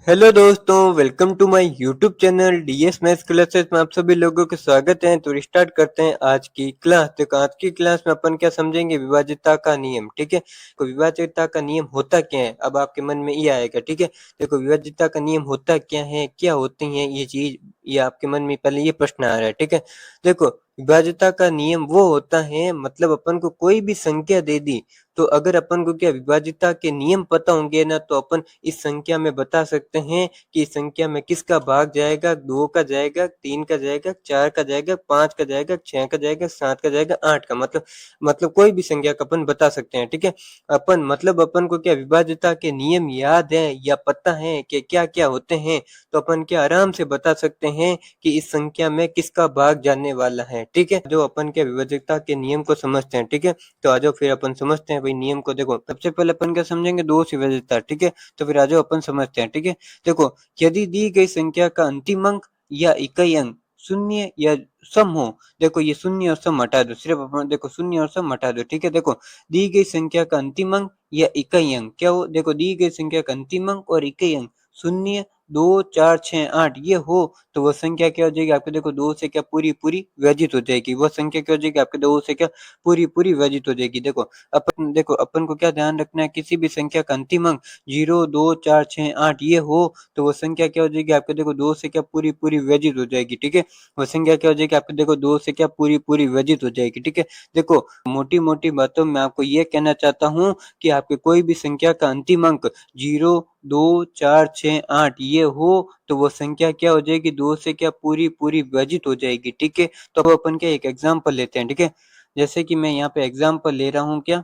Hello दोस्तों, welcome to my YouTube channel DS maths classes में आप सभी लोगों का स्वागत है। तो स्टार्ट करते हैं आज की क्लास। तो आज की क्लास में अपन क्या समझेंगे, विभाज्यता का नियम। ठीक है, तो विभाज्यता का नियम होता क्या है, अब आपके मन में ये आएगा। ठीक है, देखो विभाज्यता का नियम होता क्या है, क्या होती है ये चीज, ये आपके मन में पहले ये प्रश्न आ रहा है। ठीक है, देखो विभाज्यता का नियम वो होता है, मतलब अपन को कोई भी संख्या दे दी तो अगर अपन को क्या विभाज्यता के नियम पता होंगे ना, तो अपन इस संख्या में बता सकते हैं कि इस संख्या में किसका भाग जाएगा, 2 का जाएगा, 3 का जाएगा, 4 का जाएगा, 5 का जाएगा, 6 का जाएगा, 7 का जाएगा, 8 का। मतलब कोई भी संख्या का अपन बता सकते हैं। ठीक है, अपन को क्या विभाज्यता के नियम याद है या पता है कि क्या क्या होते हैं, तो अपन क्या आराम से बता सकते हैं कि इस संख्या में किसका भाग जाने वाला है। ठीक है, जो अपन के विभाज्यता के नियम को समझते हैं। ठीक है, तो आ जाओ फिर अपन समझते हैं भाई नियम को। देखो सबसे पहले अपन क्या समझेंगे, दो से विभाज्यता। ठीक है, तो फिर आ जाओ अपन समझते हैं। ठीक है, देखो यदि दी गई संख्या का अंतिम अंक या इकाई अंक शून्य या सम हो, देखो ये शून्य और सम हटा दो, सिर्फ अपन देखो शून्य और सम हटा दो। ठीक है, देखो दी गई संख्या का अंतिम अंक या इकाई अंक क्या हो, देखो दी गई संख्या का अंतिम अंक और इकाई अंक शून्य, 2, 4, 6, 8 ये हो, तो वो संख्या क्या हो जाएगी आपके, देखो दो से क्या पूरी पूरी विभाजित हो जाएगी। वो संख्या क्या हो जाएगी आपके, दो से क्या पूरी पूरी विभाजित हो जाएगी। देखो अपन को क्या ध्यान रखना है, किसी भी संख्या का अंतिम अंक 0, 2, 4, 6, 8 ये हो, तो वो संख्या क्या हो जाएगी आपके, देखो दो से क्या पूरी पूरी विभाजित हो जाएगी। ठीक है, वो संख्या क्या हो जाएगी आपके, देखो दो से क्या पूरी पूरी विभाजित हो जाएगी। ठीक है, देखो मोटी मोटी बातों में आपको ये कहना चाहता हूँ कि आपके कोई भी संख्या का अंतिम अंक 0, 2, 4, 6, 8 ये हो, तो वो संख्या क्या हो जाएगी, दो से क्या पूरी पूरी विभाजित हो जाएगी। ठीक है, तो अब अपन क्या एक एग्जांपल लेते हैं। ठीक है, जैसे कि मैं यहाँ पे एग्जांपल ले रहा हूँ, क्या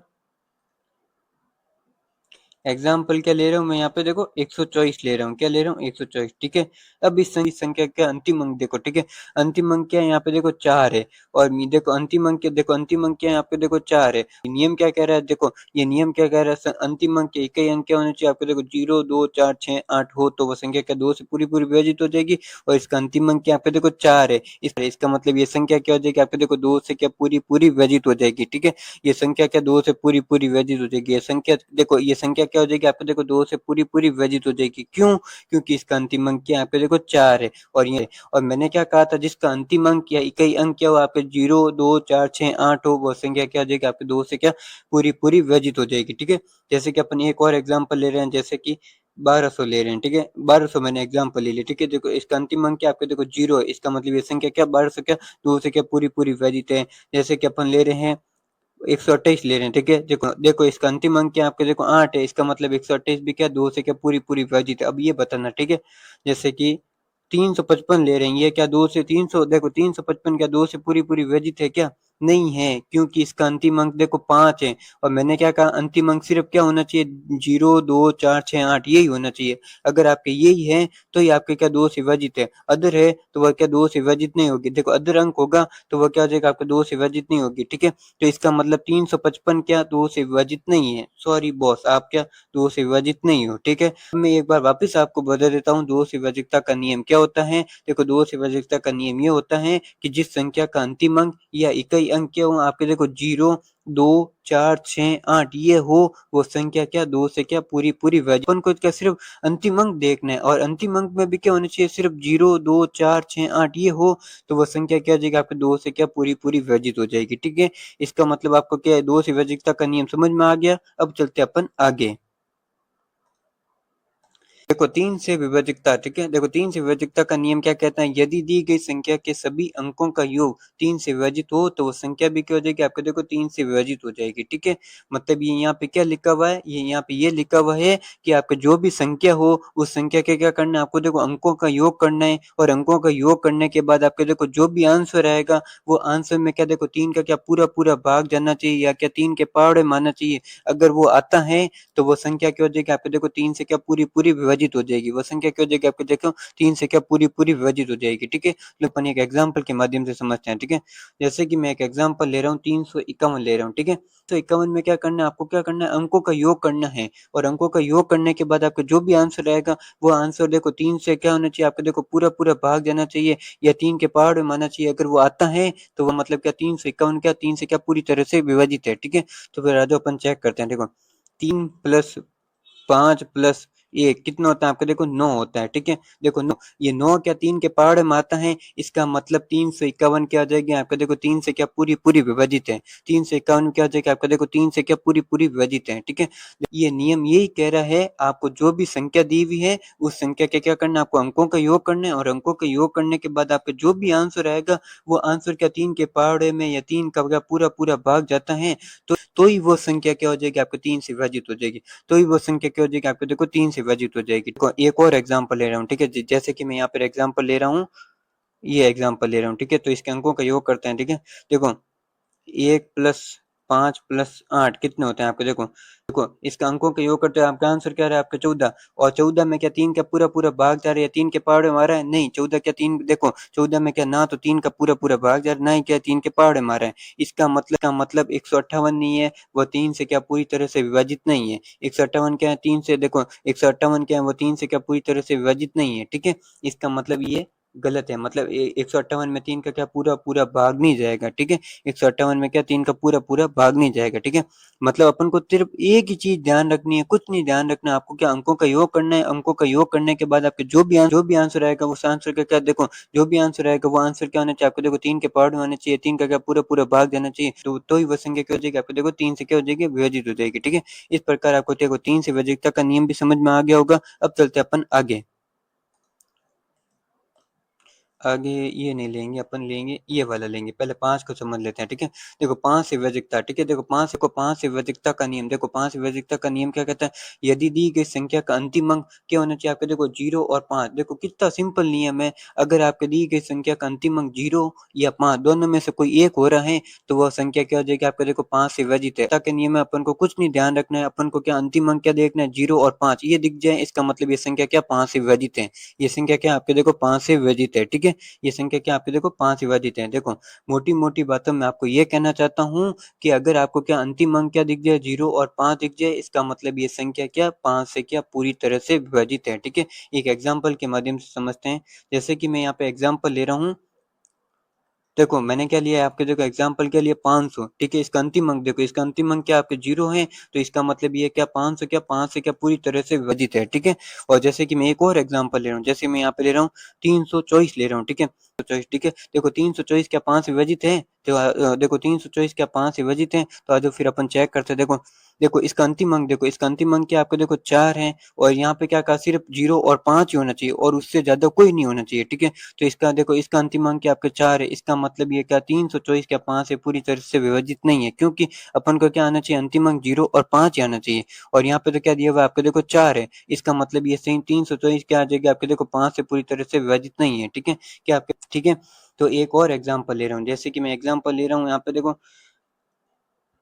एग्जाम्पल क्या ले रहा हूँ मैं यहाँ पे, देखो 124 ले रहा हूँ। क्या ले रहा हूँ, 124। ठीक है, अब इस संख्या का अंतिम अंक देखो। ठीक है, अंतिम अंक क्या है यहाँ पे, देखो 4 है। और देखो अंतिम अंक क्या, देखो अंतिम अंक क्या है यहाँ पे, देखो 4 है। नियम क्या कह रहा है, देखो ये नियम क्या कह रहा है, अंतिम अंक के इकाई अंक क्या होने चाहिए आपको, देखो 0, 2, 4, 6, 8 हो, तो वो संख्या क्या दो से पूरी पूरी विभाजित हो जाएगी। और इसका अंतिम अंक क्या आपके, देखो 4 है। इसका मतलब ये संख्या क्या हो जाएगी आपके, देखो दो से क्या पूरी पूरी विभाजित हो जाएगी। ठीक है, ये संख्या क्या दो से पूरी पूरी विभाजित हो जाएगी। ये संख्या देखो, ये संख्या क्या हो जाएगी आपको, देखो दो से पूरी पूरी विभाजित हो जाएगी। क्यों, क्योंकि इसका अंतिम अंक क्या है आपके, देखो 4 है। और मैंने क्या कहा था, जिसका अंतिम अंक या इकाई अंक क्या हो आपके 0, 2, 4, 6, 8 हो, वो संख्या क्या हो जाएगी आपके, दो से क्या पूरी पूरी विभाजित हो जाएगी। ठीक है, जैसे कि अपन एक और एग्जाम्पल ले रहे हैं, जैसे कि 1200 ले रहे हैं। ठीक है, 1200 मैंने एग्जाम्पल ले लिया। ठीक है, देखो इसका अंतिम अंक क्या आपके, देखो 0 है। इसका मतलब ये संख्या क्या 1200 क्या दो से क्या पूरी पूरी विभाजित है। जैसे कि अपन ले रहे हैं 128 ले रहे हैं। ठीक है, देखो देखो इसका अंतिम अंक क्या आपके, देखो 8 है। इसका मतलब 128 भी क्या दो से क्या पूरी पूरी विभाजित है। अब ये बताना। ठीक है, जैसे कि 355 ले रहे हैं, ये क्या दो से 300, देखो 355 क्या दो से पूरी पूरी विभाजित है, क्या नहीं है, क्योंकि इसका अंतिम अंक देखो 5 है। और मैंने क्या कहा, अंतिम अंक सिर्फ क्या होना चाहिए, 0, 2, 4, 6, 8 यही होना चाहिए। अगर आपके यही है तो ये आपके क्या दो से विभाजित है। अदर है तो वह क्या दो से विभाजित नहीं होगी। देखो अदर अंक होगा तो वह क्या हो जाएगा आपके दो से विभाजित नहीं होगी। ठीक है, तो इसका मतलब 355 क्या दो से विभाजित नहीं है। सॉरी बॉस, आप क्या दो से विभाजित नहीं हो। ठीक है, मैं एक बार वापस आपको बता देता हूँ दो से विभाज्यता का नियम क्या होता है। देखो दो से विभाज्यता का नियम ये होता है कि जिस संख्या का अंतिम अंक या इकाई अंक क्या हो आपके, देखो 0, 2, 4, 6, 8 ये हो, वो संख्या क्या दो से क्या पूरी पूरी विभाजित। अपन को क्या सिर्फ अंतिम अंक देखना है, और अंतिम अंक में भी क्या होना चाहिए, सिर्फ 0, 2, 4, 6, 8 ये हो, तो वो संख्या क्या हो जाएगी आपके दो से क्या पूरी पूरी विभाजित हो जाएगी। ठीक है, इसका मतलब आपको क्या है, दो से विभाज्यता का नियम समझ में आ गया। अब चलते अपन आगे। देखो तीन से विभाजकता। ठीक है, देखो तीन से विभाजकता का नियम क्या कहता है, यदि दी गई संख्या के सभी अंकों का योग 3 से विभाजित हो, तो वो संख्या भी क्या हो जाएगी आपको, देखो 3 से विभाजित हो जाएगी। ठीक है, मतलब ये यहाँ पे क्या लिखा हुआ है, ये यहाँ पे ये लिखा हुआ है कि आपका जो भी संख्या हो उस संख्या के क्या करना है आपको, देखो अंकों का योग करना है। और अंकों का योग करने के बाद आपके देखो जो भी आंसर आएगा, वो आंसर में क्या देखो 3 का क्या पूरा पूरा भाग जाना चाहिए, या क्या 3 के पहाड़े मानना चाहिए। अगर वो आता है तो वो संख्या क्या हो जाएगी आपके, देखो 3 से क्या पूरी पूरी विभाजित हो जाएगी। वो संख्या क्या हो जाएगी आपके, देखो 3 से क्या पूरी पूरी विभाजित हो जाएगी। ठीक है, तो अपन एक एग्जांपल के माध्यम से समझते हैं। ठीक है, जैसे कि मैं एक एग्जांपल ले रहा हूँ, 351 ले रहा हूँ। ठीक है, तो 51 में क्या करना है आपको, क्या करना है अंकों का योग करना है। और अंकों का योग करने के बाद आपको जो भी आंसर आएगा, वो आंसर देखो 3 से क्या होना चाहिए आपको, देखो पूरा पूरा भाग जाना चाहिए, या 3 के पहाड़ में मानना चाहिए। अगर वो आता है तो वो मतलब क्या 351 क्या 3 से क्या पूरी तरह से विभाजित है। ठीक है, तो फिर आज अपन चेक करते हैं। देखो 3 + 5 + ये कितना होता है आपका, देखो 9 होता है, ठीक है। देखो 9, ये 9 क्या 3 के पहाड़े में आता है, इसका मतलब 351 क्या आ जाएगी आपका, देखो 3 से क्या पूरी पूरी विभाजित है, 351 क्या आ जाएगा आपका, देखो 3 से क्या पूरी पूरी विभाजित है, ठीक है। ये नियम यही कह रहा है आपको जो भी संख्या दी हुई है उस संख्या के क्या करना है, आपको अंकों का योग करना है, और अंकों का योग करने के बाद आपका जो भी आंसर आएगा वो आंसर क्या 3 के पहाड़े में या 3 का क्या पूरा पूरा भाग जाता है, तो ही वो संख्या क्या हो जाएगी आपको 3 से विभाजित हो जाएगी, तो ही वो संख्या क्या हो जाएगी आपको, देखो 3 से विभाजित हो जाएगी। देखो एक और एग्जांपल ले रहा हूँ, ठीक है। जैसे कि मैं यहाँ पर एग्जांपल ले रहा हूँ, ये एग्जांपल ले रहा हूँ, ठीक है। तो इसके अंकों का योग करते हैं, ठीक है। देखो 1 + 5 + 8 कितने होते हैं आपको, देखो देखो इसका अंकों का योग करते हैं, आपका आंसर क्या रहा है आपका 14, और 14 में क्या 3 का पूरा पूरा भाग जा रहा है, 3 के पहाड़े मारा है, नहीं 14 क्या 3, देखो 14 में क्या ना तो 3 का पूरा पूरा भाग जा रहा है, ना ही क्या 3 के पहाड़े मारा है, इसका मतलब 158 नहीं है, वो 3 से क्या पूरी तरह से विभाजित नहीं है, 158 क्या है 3 से, देखो 158 क्या है वो 3 से क्या पूरी तरह से विभाजित नहीं है, ठीक है। इसका मतलब ये गलत है, मतलब 158 में 3 का क्या पूरा पूरा भाग नहीं जाएगा, ठीक है। 158 में क्या 3 का पूरा पूरा भाग नहीं जाएगा, ठीक है। मतलब अपन को सिर्फ एक ही चीज ध्यान रखनी है, कुछ नहीं ध्यान रखना है, आपको क्या अंकों का योग करना है, अंकों का योग करने के बाद आपके जो भी आंसर आएगा उस आंसर का क्या, देखो जो भी आंसर आएगा वो आंसर क्या होना चाहिए आपको, देखो 3 के पहाड़ होने चाहिए, 3 का क्या पूरा पूरा भाग देना चाहिए, तो ही वह संख्या क्या हो जाएगी आपको, देखो 3 से क्या हो जाएगी विभाजित हो जाएगी, ठीक है। इस प्रकार आपको देखो 3 से विभाजितता का नियम भी समझ में आ गया होगा। अब चलते अपन आगे, आगे ये नहीं लेंगे, अपन लेंगे ये वाला लेंगे, पहले 5 को समझ लेते हैं, ठीक है। देखो 5 से विभाज्यता, ठीक है। देखो 5 से विभाज्यता का नियम, देखो 5 से विभाज्यता का नियम क्या कहता है, यदि दी गई संख्या का अंतिम अंक क्या होना चाहिए आपके, देखो 0 और 5, देखो कितना सिंपल नियम है। अगर आपके दी गई संख्या का अंतिम अंक 0 या 5 दोनों में से कोई एक हो रहा है तो वह संख्या क्या हो जाएगी आपका, देखो 5 से विभाजित है। के नियम में अपन को कुछ नहीं ध्यान रखना है, अपन को क्या अंतिम अंक क्या देखना है 0 और 5, ये दिख जाए इसका मतलब ये संख्या क्या 5 से विभाजित है, ये संख्या क्या आपके देखो 5 से विभाजित है, ठीक है। ये संख्या क्या आपके देखो 5 विभाजित है। देखो मोटी-मोटी बातों में आपको ये कहना चाहता हूँ कि अगर आपको क्या अंतिम अंक क्या दिख जाए 0 और 5 दिख जाए, इसका मतलब ये संख्या क्या 5 से क्या पूरी तरह से विभाजित है, ठीक है। एक एग्जांपल के माध्यम से समझते हैं, जैसे कि मैं यहाँ पे एग्जांपल ले रहा हूँ। देखो मैंने क्या लिया है आपके, देखो एग्जांपल क्या लिया 500, ठीक है। इसका अंतिम अंक देखो, इसका अंतिम अंक क्या आपके 0 है, तो इसका मतलब ये क्या 500 क्या 5 से क्या पूरी तरह से विभाजित है, ठीक है। और जैसे कि मैं एक और एग्जांपल ले रहा हूँ, जैसे मैं यहाँ पे ले रहा हूँ 324 ले रहा हूँ, ठीक है। 324, ठीक है। देखो 324 क्या 5 से विभाजित है, तो देखो 324 क्या 5 से विभाजित है, तो आज फिर अपन चेक करते हैं। देखो देखो इसका अंतिम अंक, देखो इसका अंतिम अंक क्या आपको देखो 4 है, और यहाँ पे क्या कहा सिर्फ 0 और 5 ही होना चाहिए और उससे ज्यादा कोई नहीं होना चाहिए, ठीक है। तो इसका देखो इसका अंतिम अंक क्या आपका 4 है, इसका मतलब ये क्या 324 क्या 5 से पूरी तरह से विभाजित नहीं है, क्योंकि अपन को क्या आना चाहिए अंतिम अंक 0 और 5 ही आना चाहिए, और यहाँ पे तो क्या दिया हुआ है आपको देखो 4 है, इसका मतलब ये सही 324 क्या आ जाएगी आपके देखो 5 से पूरी तरह से विभाजित नहीं है, ठीक है। क्या आपके, ठीक है। तो एक और एग्जांपल ले रहा हूँ, जैसे कि मैं एग्जांपल ले रहा हूँ यहाँ पे देखो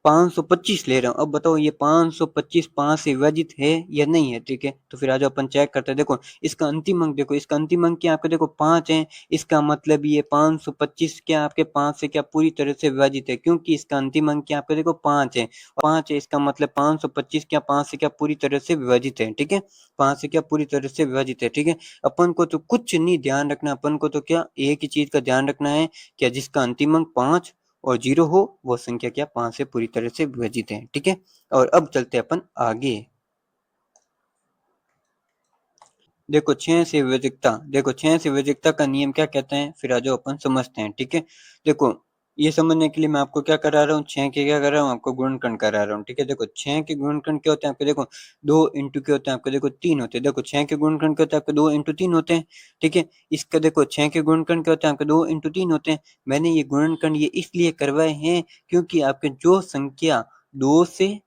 525 ले रहा हूँ। अब बताओ ये 525 5 से विभाजित है या नहीं है, ठीक है। तो फिर आज अपन चेक करते हैं। देखो इसका अंतिम अंक, देखो इसका अंतिम अंक क्या आपका देखो 5 है, इसका मतलब ये 525 क्या आपके 5 से क्या पूरी तरह से विभाजित है, क्योंकि इसका अंतिम अंक क्या आपका देखो 5 है, 5 है, इसका मतलब 525 क्या 5 से क्या पूरी तरह से विभाजित है, ठीक है। 5 से क्या पूरी तरह से विभाजित है, ठीक है। अपन को तो कुछ नहीं ध्यान रखना, अपन को तो क्या एक ही चीज का ध्यान रखना है, क्या जिसका अंतिम अंक 5 और 0 हो वो संख्या क्या 5 से पूरी तरह से विभाजित है, ठीक है। और अब चलते हैं अपन आगे। देखो 6 से विभाज्यता, देखो 6 से विभाज्यता का नियम क्या कहता है, फिर आ जाओ अपन समझते हैं, ठीक है। देखो ये समझने के लिए मैं आपको क्या करा रहा हूँ, 6 के क्या कर रहा हूँ, आपको गुणनखंड करा रहा हूँ, ठीक है। देखो 6 के गुणनखंड क्या होते हैं आपके, देखो 2 इंटू क्या होते हैं आपके देखो 3 होते हैं। देखो 6 के गुणनखंड क्या होते हैं आपके 2 इंटू 3 होते हैं, ठीक है। इसका देखो 6 के गुणनखंड क्या होते हैं आपके 2 इंटू 3 होते हैं। मैंने ये गुणनखंड ये इसलिए करवाए हैं क्योंकि आपके जो संख्या 2 से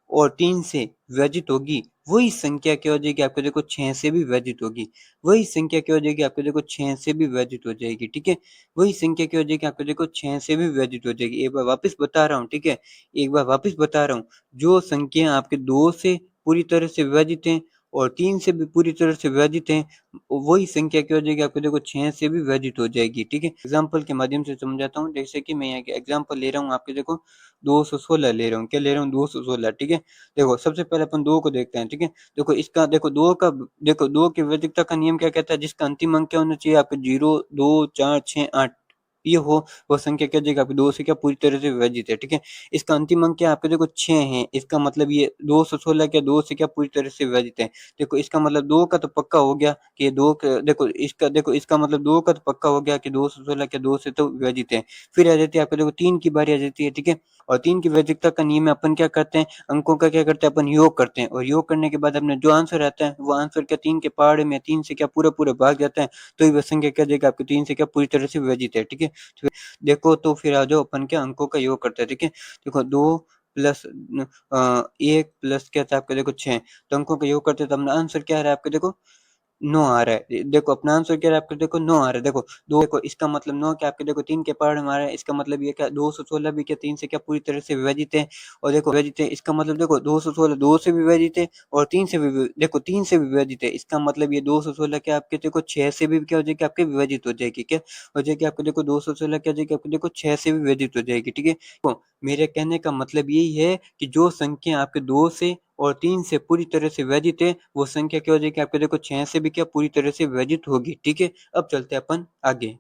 और 3 से विभाजित होगी वही संख्या क्या हो जाएगी आपको देखो 6 से भी विभाजित होगी, वही संख्या क्या हो जाएगी आपको देखो 6 से भी विभाजित हो जाएगी, ठीक है। वही संख्या क्या हो जाएगी आपको देखो 6 से भी विभाजित हो जाएगी। एक बार वापस बता रहा हूँ, ठीक है। एक बार वापस बता रहा हूँ, जो संख्या आपके 2 से पूरी तरह से विभाजित है और 3 से भी पूरी तरह से विभाजित है, वही संख्या क्या हो जाएगी आपको देखो 6 से भी विभाजित हो जाएगी, ठीक है। एग्जाम्पल के माध्यम से समझाता हूँ, जैसे कि मैं यहाँ एग्जाम्पल ले रहा हूँ आपके देखो 216 ले रहा हूँ, क्या ले रहा हूँ 216, ठीक है। देखो सबसे पहले अपन 2 को देखते हैं, ठीक है। देखो इसका देखो 2 का, देखो 2 की वैधता का नियम क्या कहता है, जिसका अंतिम अंक क्या होना चाहिए आपके 0 2 4 6 8, ये हो, वो संख्या क्या हो जाएगी आपकी 2 से क्या पूरी तरह से विभाजित है, ठीक है? इसका अंतिम अंक क्या आपके देखो 6 है, इसका मतलब ये 216 क्या 2 से क्या पूरी तरह से विभाजित है। देखो इसका मतलब 2 का तो पक्का हो गया कि 2 क देखो इसका मतलब 2 का तो पक्का हो गया कि 216 क्या 2 से तो विभाजित है। फिर आ जाती है आपको देखो 3 की बारी आ जाती है, ठीक है? और 3 की विभाज्यता का नियम में अपन क्या करते हैं, अंकों का क्या करते हैं अपन योग करते हैं और योग करने के बाद अपने जो आंसर आता है, वो आंसर क्या 3 के पहाड़े में 3 से क्या पूरा-पूरा भाग जाता है, तो ये वह संख्या क्या देगा आपको 3 से क्या पूरी तरह से विभाजित है, ठीक है? तो देखो तो फिर आ जाओ अपन क्या अंकों का योग करते हैं, ठीक है? देखो 2 प्लस 1 प्लस क्या था आपका देखो 6 तो अंकों का योग करते हैं तो अपना आंसर क्या आ रहा है आपका देखो 9 आ रहा है। देखो अपना आंसर क्या है आपका देखो 9 आ रहा है। देखो 2 देखो इसका मतलब 9 क्या आपके देखो 3 के पहाड़ में आ रहा है। इसका मतलब ये क्या 216 भी क्या 3 से क्या पूरी तरह से विभाजित है और देखो विभाजित है इसका मतलब देखो 216 2 से भी विभाजित है और 3 से भी देखो 3 से भी विभाजित है। इसका मतलब ये 216 क्या आपके देखो 6 से भी क्या हो जाएगी आपके विभाजित हो जाएगी क्या? हो जाएगी आपको देखो 216 क्या हो जाएगी आपको देखो 6 से भी विभाजित हो जाएगी, ठीक है? तो मेरे कहने का मतलब यही है कि जो संख्या आपके 2 से और 3 से पूरी तरह से विभाजित है, वो संख्या क्या हो जाएगी आपके देखो 6 से भी क्या पूरी तरह से विभाजित होगी, ठीक है? अब चलते हैं अपन आगे।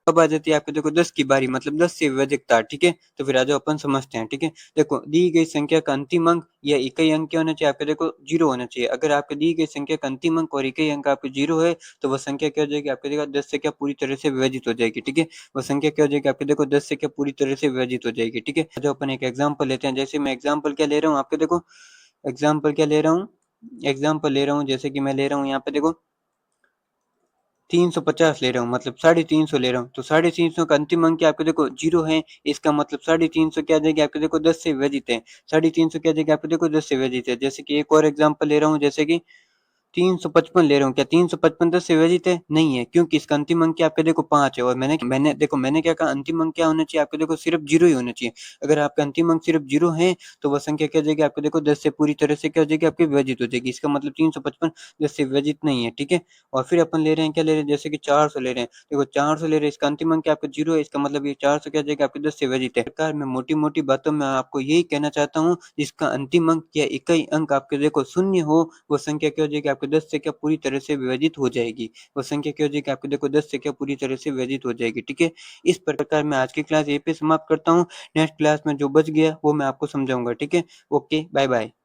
अब आ जाती है आपको देखो 10 की बारी मतलब 10 से विभाज्यता, ठीक है? तो फिर आ जाओ अपन समझते हैं, ठीक है? देखो दी गई संख्या का अंतिम अंक या इकाई अंक क्या होना चाहिए आपके देखो 0 होना चाहिए। अगर आपको दी गई संख्या का अंतिम अंक और इकाई अंक आपके 0 है, तो वो संख्या क्या हो जाएगी आपके देखो 10 से क्या पूरी तरह से विभाजित हो जाएगी, ठीक है? वो संख्या क्या हो जाएगी आपके देखो 10 से क्या पूरी तरह से विभाजित हो जाएगी, ठीक है? जो अपन एक एग्ज़ाम्पल लेते हैं, जैसे मैं एग्ज़ाम्पल क्या ले रहा हूँ आपके देखो एग्ज़ाम्पल क्या ले रहा हूँ? एग्ज़ाम्पल ले रहा हूँ जैसे कि मैं ले रहा हूँ यहाँ पे देखो 350 ले रहा हूँ मतलब 350 ले रहा हूँ, तो 350 का अंतिम अंक क्या आपको देखो 0 है, इसका मतलब 350 क्या आ जाएगी आपको देखो 10 से विभाजित है। 350 क्या आ जाएगी आपको देखो 10 से विभाजित है। जैसे कि एक और एग्ज़ाम्पल ले रहा हूँ जैसे कि 355 ले रहा हूँ, क्या 355 10 से विभाजित है? नहीं है, क्योंकि इसका अंतिम अंक क्या आपके देखो 5 है और मैंने क्या कहा अंतिम अंक क्या होना चाहिए आपके देखो सिर्फ 0 ही होना चाहिए। अगर आपका अंतिम अंक सिर्फ 0 है, तो वह संख्या क्या हो जाएगी आपको देखो 10 से पूरी तरह से क्या हो जाएगी आपकी विभाजित हो जाएगी। इसका मतलब 355 10 से विभाजित नहीं है, ठीक है? और फिर अपन ले रहे हैं क्या ले रहे हैं जैसे कि 400 ले रहे हैं। देखो 400 ले रहे हैं, इसका अंतिम अंक क्या आपका 0 है, इसका मतलब ये 400 क्या हो जाएगा आपके 10 से विभाजित है। प्रकार मैं मोटी-मोटी बातों में आपको यही कहना चाहता हूँ, जिसका अंतिम अंक या इकाई अंक आपके देखो शून्य हो, वो संख्या क्या हो जाएगी आपके 10 से क्या पूरी तरह से विभाजित हो जाएगी। वो संख्या क्या हो जाएगी आपके देखो 10 से क्या पूरी तरह से विभाजित हो जाएगी, ठीक है? इस प्रकार मैं आज की क्लास यहीं पे समाप्त करता हूँ। नेक्स्ट क्लास में जो बच गया वो मैं आपको समझाऊँगा, ठीक है? Okay, bye-bye.